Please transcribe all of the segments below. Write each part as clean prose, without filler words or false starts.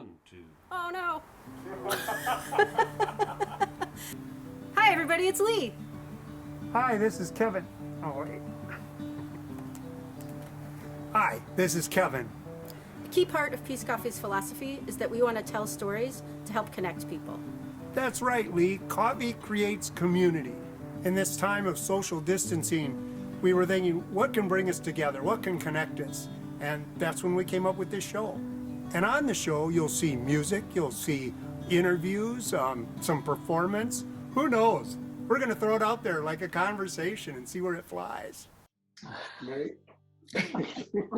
1, 2. Oh no! Hi everybody, it's Lee. Hi, this is Kevin. Oh, wait. Hi, this is Kevin. A key part of Peace Coffee's philosophy is that we want to tell stories to help connect people. That's right, Lee. Coffee creates community. In this time of social distancing, we were thinking, what can bring us together? What can connect us? And that's when we came up with this show. And on the show, you'll see music, you'll see interviews, some performance. Who knows? We're going to throw it out there like a conversation and see where it flies. Mary?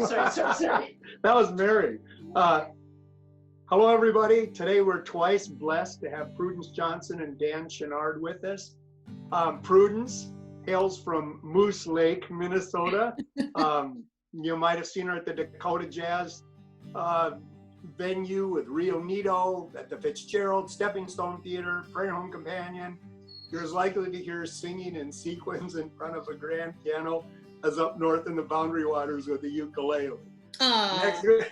sorry. That was Mary. Hello, everybody. Today we're twice blessed to have Prudence Johnson and Dan Chouinard with us. Prudence hails from Moose Lake, Minnesota. You might have seen her at the Dakota Jazz venue with Rio Nito, at the Fitzgerald, Stepping Stone Theater, Prayer Home Companion. You're as likely to hear singing in sequins in front of a grand piano as up north in the Boundary Waters with a ukulele. Next, and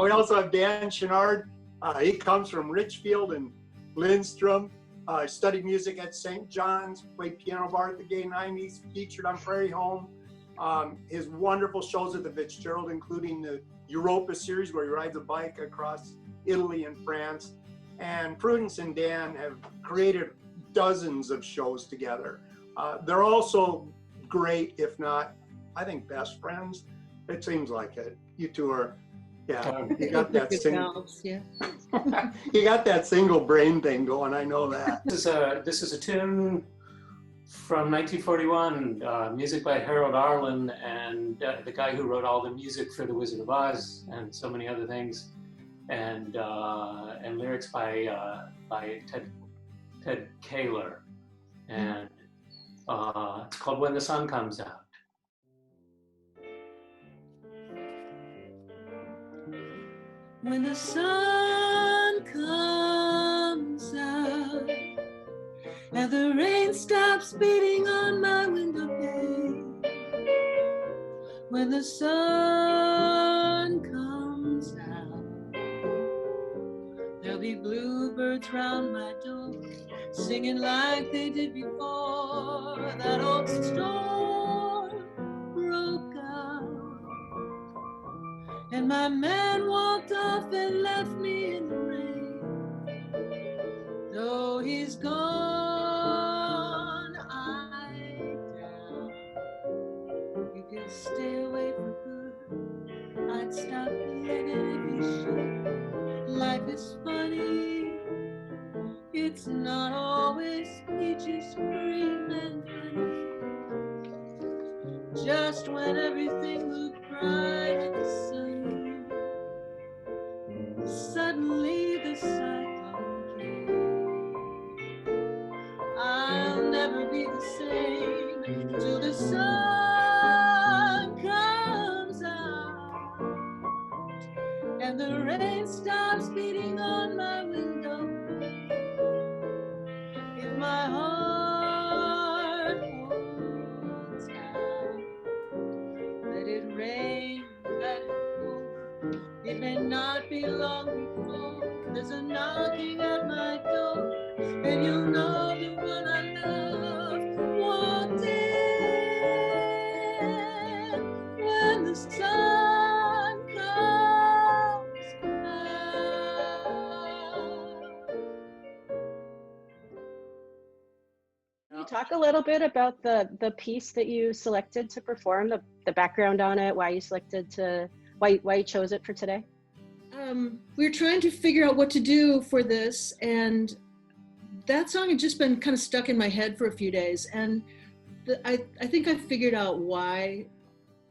we also have Dan Chouinard. He comes from Richfield and Lindstrom. Studied music at St. John's, played piano bar at the Gay 90s, featured on Prairie Home. His wonderful shows at the Fitzgerald, including the Europa series where he rides a bike across Italy and France. And Prudence and Dan have created dozens of shows together. They're also great, if not, I think, best friends. It seems like it. You two are, yeah. You got that single. Yeah. You got that single brain thing going. I know that. This is a tune from 1941, music by Harold Arlen, and the guy who wrote all the music for The Wizard of Oz and so many other things, and lyrics by Ted Koehler, and it's called When the Sun Comes Out. When the sun comes out and the rain stops beating on my window pane, when the sun comes out, there'll be bluebirds round my door, singing like they did before that old storm broke out. And my man walked off and left me in the rain. Though he's gone, I doubt if he'll stay away for good. I'd stop living if he should. Life is funny. It's not always peaches, cream, and honey. Just when everything looked bright in the sun, suddenly the cyclone came. I'll never be the same till the sun comes out and the rain stops beating on my window. If my heart holds out, let it rain, let it pour. It may not be long before there's a knocking at my door, and you'll know the one I love walked in when the sun comes out. Can you talk a little bit about the piece that you selected to perform, the background on it, why you chose it for today? We were trying to figure out what to do for this, and that song had just been kind of stuck in my head for a few days, and I think I figured out why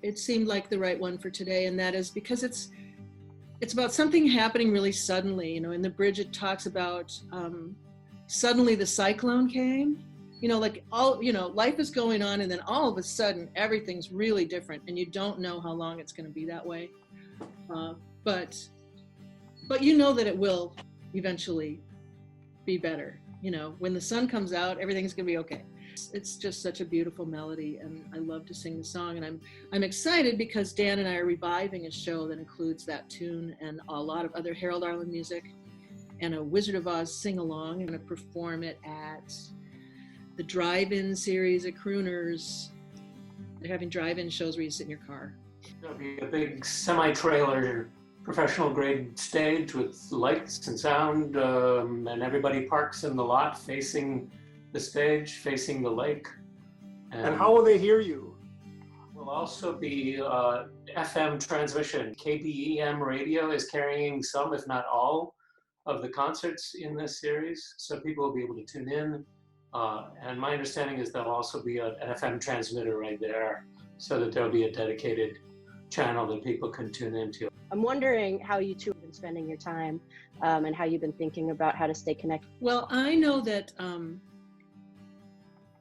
it seemed like the right one for today, and that is because it's about something happening really suddenly. You know, in the bridge it talks about suddenly the cyclone came. You know, like life is going on, and then all of a sudden everything's really different, and you don't know how long it's going to be that way. But you know that it will eventually be better. You know, when the sun comes out, everything's going to be okay. It's just such a beautiful melody, and I love to sing the song. And I'm excited because Dan and I are reviving a show that includes that tune and a lot of other Harold Arlen music and a Wizard of Oz sing-along. I'm going to perform it at the drive-in series at Crooners. They're having drive-in shows where you sit in your car. There'll be a big semi-trailer professional grade stage with lights and sound, and everybody parks in the lot facing the stage, facing the lake. And how will they hear you? Will also be FM transmission. KBEM radio is carrying some, if not all, of the concerts in this series, so people will be able to tune in. And my understanding is there'll also be an FM transmitter right there, so that there'll be a dedicated channel that people can tune into. I'm wondering how you two have been spending your time, and how you've been thinking about how to stay connected. Well, I know that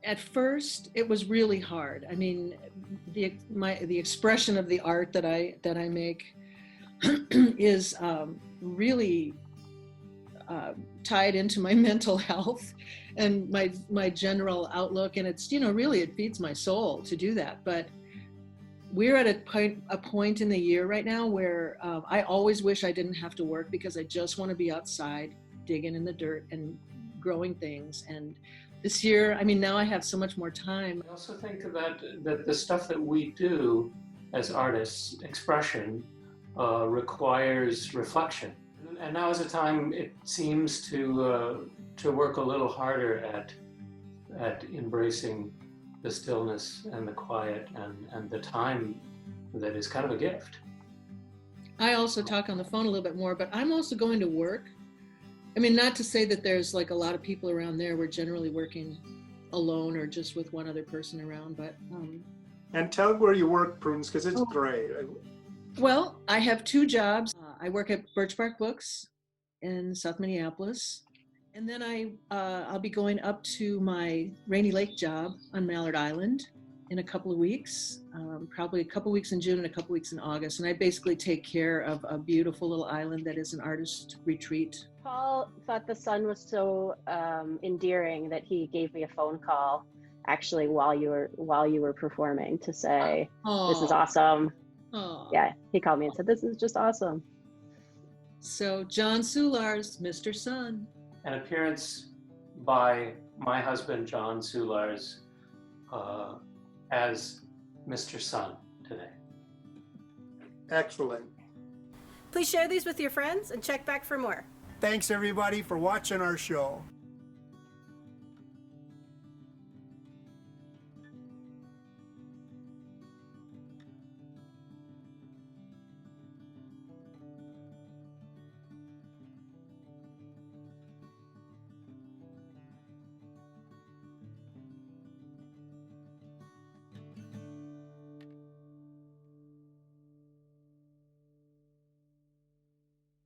at first it was really hard. I mean, the expression of the art that I make is really tied into my mental health and my general outlook, and it's, really it feeds my soul to do that. But we're at a point in the year right now where I always wish I didn't have to work, because I just want to be outside digging in the dirt and growing things. And this year, I mean, now I have so much more time. I also think that the stuff that we do as artists, expression, requires reflection. And now is a time, it seems, to work a little harder at embracing the stillness and the quiet and the time that is kind of a gift. I also talk on the phone a little bit more, but I'm also going to work. I mean, not to say that there's like a lot of people around there. We're generally working alone or just with one other person around, but. And tell where you work, Prudence, because it's great. Well, I have two jobs. I work at Birch Bark Books in South Minneapolis. And then I'll be going up to my Rainy Lake job on Mallard Island in a couple of weeks, probably a couple weeks in June and a couple weeks in August. And I basically take care of a beautiful little island that is an artist retreat. Paul thought the sun was so endearing that he gave me a phone call, actually, while you were performing, to say, "This is awesome." Aww. Yeah, he called me and said, "This is just awesome." So John Soulars, Mr. Sun. An appearance by my husband, John Soulars, as Mr. Sun today. Excellent. Please share these with your friends and check back for more. Thanks everybody for watching our show.